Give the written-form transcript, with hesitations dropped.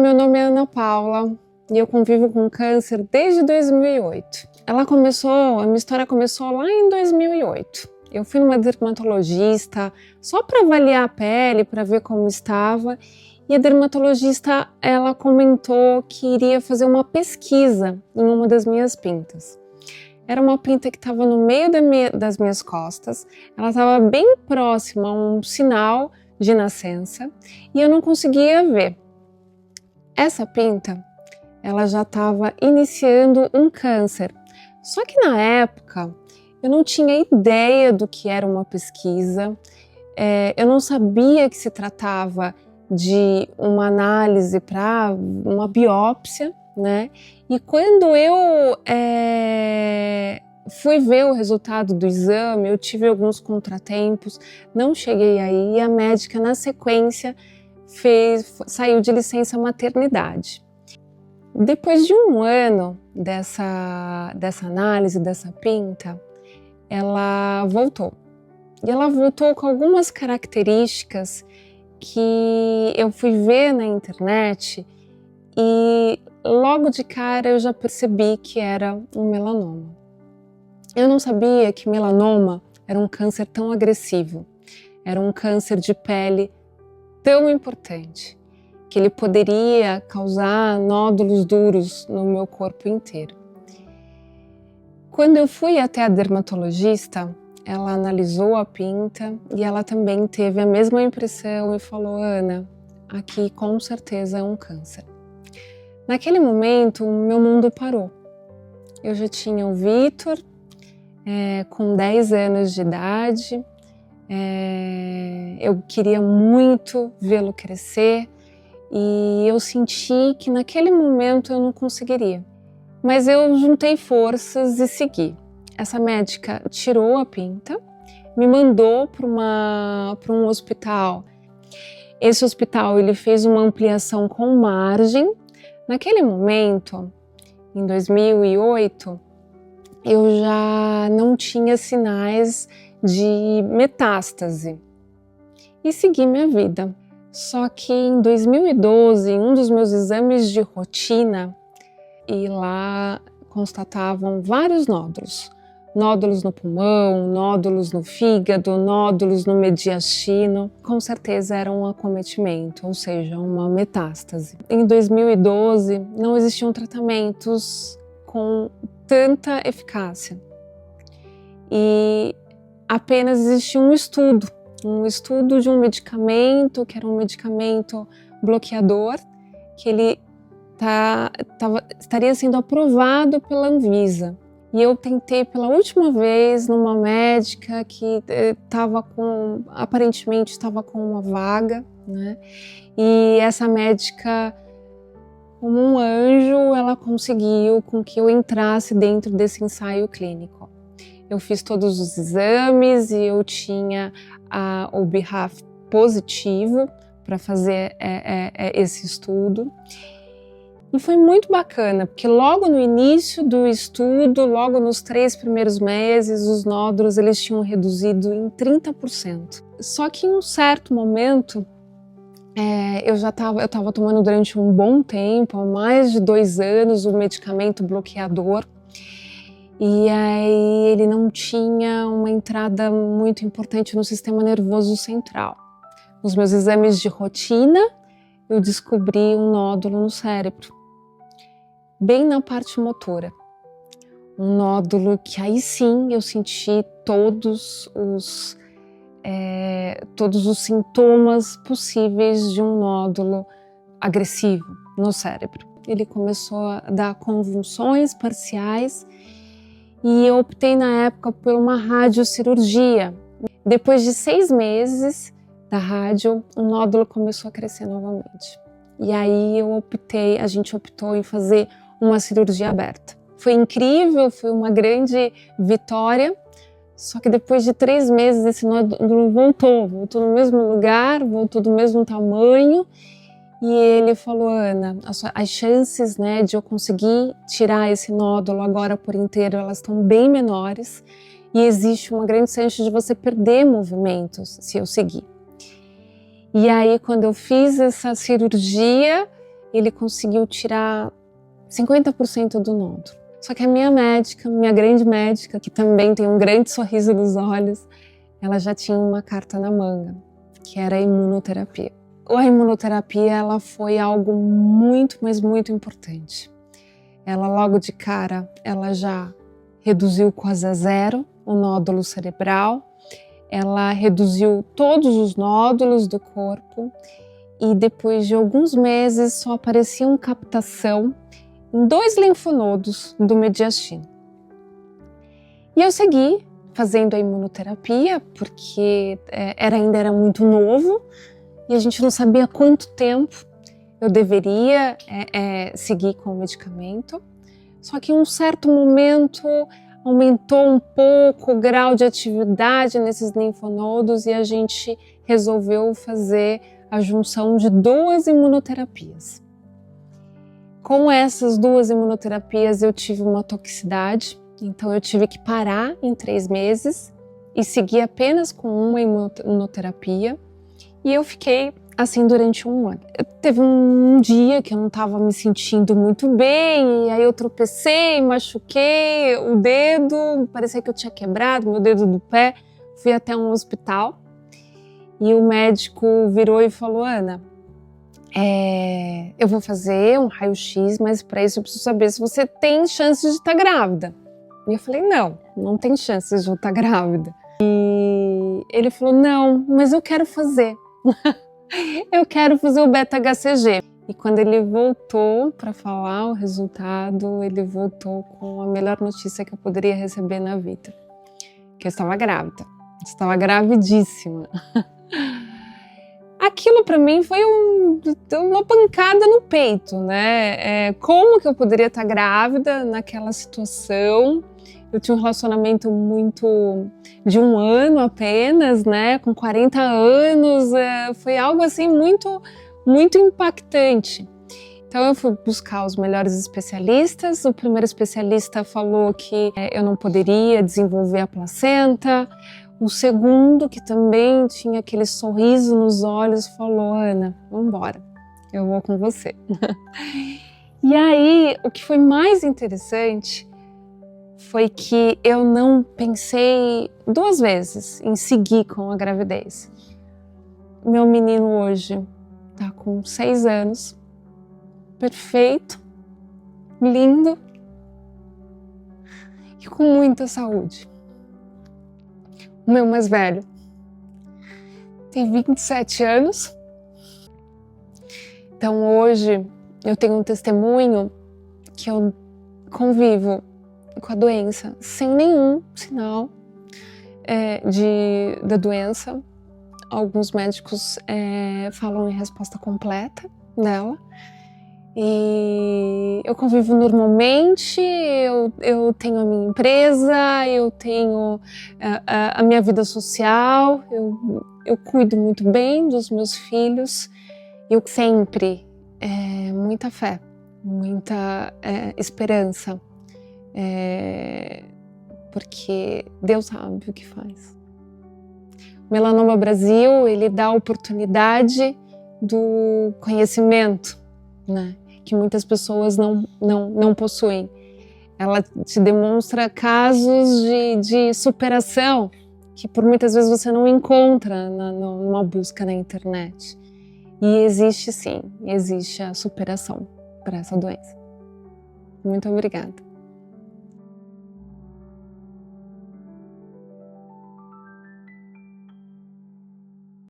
meu nome é Ana Paula e eu convivo com câncer desde 2008. A minha história começou lá em 2008. Eu fui numa dermatologista só para avaliar a pele, para ver como estava, e a dermatologista ela comentou que iria fazer uma pesquisa em uma das minhas pintas. Era uma pinta que estava no meio das minhas costas, ela estava bem próxima a um sinal de nascença e eu não conseguia ver. Essa pinta, ela já estava iniciando um câncer. Só que na época, eu não tinha ideia do que era uma pesquisa, eu não sabia que se tratava de uma análise para uma biópsia, né? E quando eu fui ver o resultado do exame, eu tive alguns contratempos, não cheguei aí e a médica, na sequência, saiu de licença maternidade. Depois de um ano dessa análise, dessa pinta, ela voltou. E ela voltou com algumas características que eu fui ver na internet e logo de cara eu já percebi que era um melanoma. Eu não sabia que melanoma era um câncer tão agressivo, era um câncer de pele tão importante, que ele poderia causar nódulos duros no meu corpo inteiro. Quando eu fui até a dermatologista, ela analisou a pinta e ela também teve a mesma impressão e falou: Ana, aqui com certeza é um câncer. Naquele momento, o meu mundo parou. Eu já tinha o Vitor, com 10 anos de idade, eu queria muito vê-lo crescer e eu senti que naquele momento eu não conseguiria. Mas eu juntei forças e segui. Essa médica tirou a pinta, me mandou para um hospital. Esse hospital ele fez uma ampliação com margem. Naquele momento, em 2008, eu já não tinha sinais de metástase e segui minha vida. Só que em 2012, em um dos meus exames de rotina, e lá constatavam vários nódulos. Nódulos no pulmão, nódulos no fígado, nódulos no mediastino. Com certeza era um acometimento, ou seja, uma metástase. Em 2012, não existiam tratamentos com tanta eficácia. E apenas existia um estudo de um medicamento, que era um medicamento bloqueador, que ele estaria sendo aprovado pela Anvisa. E eu tentei pela última vez numa médica que aparentemente estava com uma vaga, né? E essa médica, como um anjo, ela conseguiu com que eu entrasse dentro desse ensaio clínico. Eu fiz todos os exames e eu tinha o BRAF positivo para fazer esse estudo. E foi muito bacana, porque logo no início do estudo, logo nos 3 primeiros meses, os nódulos eles tinham reduzido em 30%. Só que em um certo momento, eu estava tomando durante um bom tempo, há mais de 2 anos, o medicamento bloqueador, e aí ele não tinha uma entrada muito importante no sistema nervoso central. Nos meus exames de rotina, eu descobri um nódulo no cérebro, bem na parte motora. Um nódulo que aí sim eu senti todos os sintomas possíveis de um nódulo agressivo no cérebro. Ele começou a dar convulsões parciais e eu optei na época por uma radiocirurgia. Depois de 6 meses da rádio, o nódulo começou a crescer novamente. E aí a gente optou em fazer uma cirurgia aberta. Foi incrível, foi uma grande vitória, só que depois de 3 meses esse nódulo voltou no mesmo lugar, voltou do mesmo tamanho, e ele falou: Ana, as chances, né, de eu conseguir tirar esse nódulo agora por inteiro, elas estão bem menores, e existe uma grande chance de você perder movimentos se eu seguir. E aí, quando eu fiz essa cirurgia, ele conseguiu tirar 50% do nódulo. Só que a minha médica, minha grande médica, que também tem um grande sorriso nos olhos, ela já tinha uma carta na manga, que era a imunoterapia. A imunoterapia, ela foi algo muito, mas muito importante. Ela logo de cara, ela já reduziu quase a zero o nódulo cerebral, ela reduziu todos os nódulos do corpo e depois de alguns meses só apareciam captação em 2 linfonodos do mediastino. E eu segui fazendo a imunoterapia porque ainda era muito novo e a gente não sabia quanto tempo eu deveria seguir com o medicamento. Só que em um certo momento aumentou um pouco o grau de atividade nesses linfonodos e a gente resolveu fazer a junção de 2 imunoterapias. Com essas 2 imunoterapias eu tive uma toxicidade, então eu tive que parar em 3 meses e seguir apenas com uma imunoterapia e eu fiquei assim durante 1 ano. Teve um dia que eu não estava me sentindo muito bem, e aí eu tropecei, machuquei o dedo, parecia que eu tinha quebrado meu dedo do pé, fui até um hospital e o médico virou e falou: Ana, eu vou fazer um raio-x, mas para isso eu preciso saber se você tem chances de estar grávida. E eu falei: não tem chances de eu estar grávida. E ele falou: não, mas eu quero fazer. Eu quero fazer o beta-HCG. E quando ele voltou para falar o resultado, ele voltou com a melhor notícia que eu poderia receber na vida. Que eu estava grávida. Estava gravidíssima. Aquilo para mim foi uma pancada no peito, né? Como que eu poderia estar grávida naquela situação? Eu tinha um relacionamento de 1 ano apenas, né? Com 40 anos, foi algo assim muito, muito impactante. Então eu fui buscar os melhores especialistas. O primeiro especialista falou que eu não poderia desenvolver a placenta. O segundo, que também tinha aquele sorriso nos olhos, falou: Ana, vamos embora, eu vou com você. E aí, o que foi mais interessante foi que eu não pensei 2 vezes em seguir com a gravidez. Meu menino hoje está com 6 anos, perfeito, lindo e com muita saúde. O meu mais velho tem 27 anos, então hoje eu tenho um testemunho que eu convivo com a doença sem nenhum sinal da doença. Alguns médicos falam em resposta completa dela. E eu convivo normalmente, eu tenho a minha empresa, eu tenho a minha vida social, eu cuido muito bem dos meus filhos. Eu sempre, muita fé, muita esperança, porque Deus sabe o que faz. O Melanoma Brasil, ele dá a oportunidade do conhecimento, né? Que muitas pessoas não possuem. Ela te demonstra casos de superação que por muitas vezes você não encontra numa busca na internet. E existe sim, existe a superação para essa doença. Muito obrigada.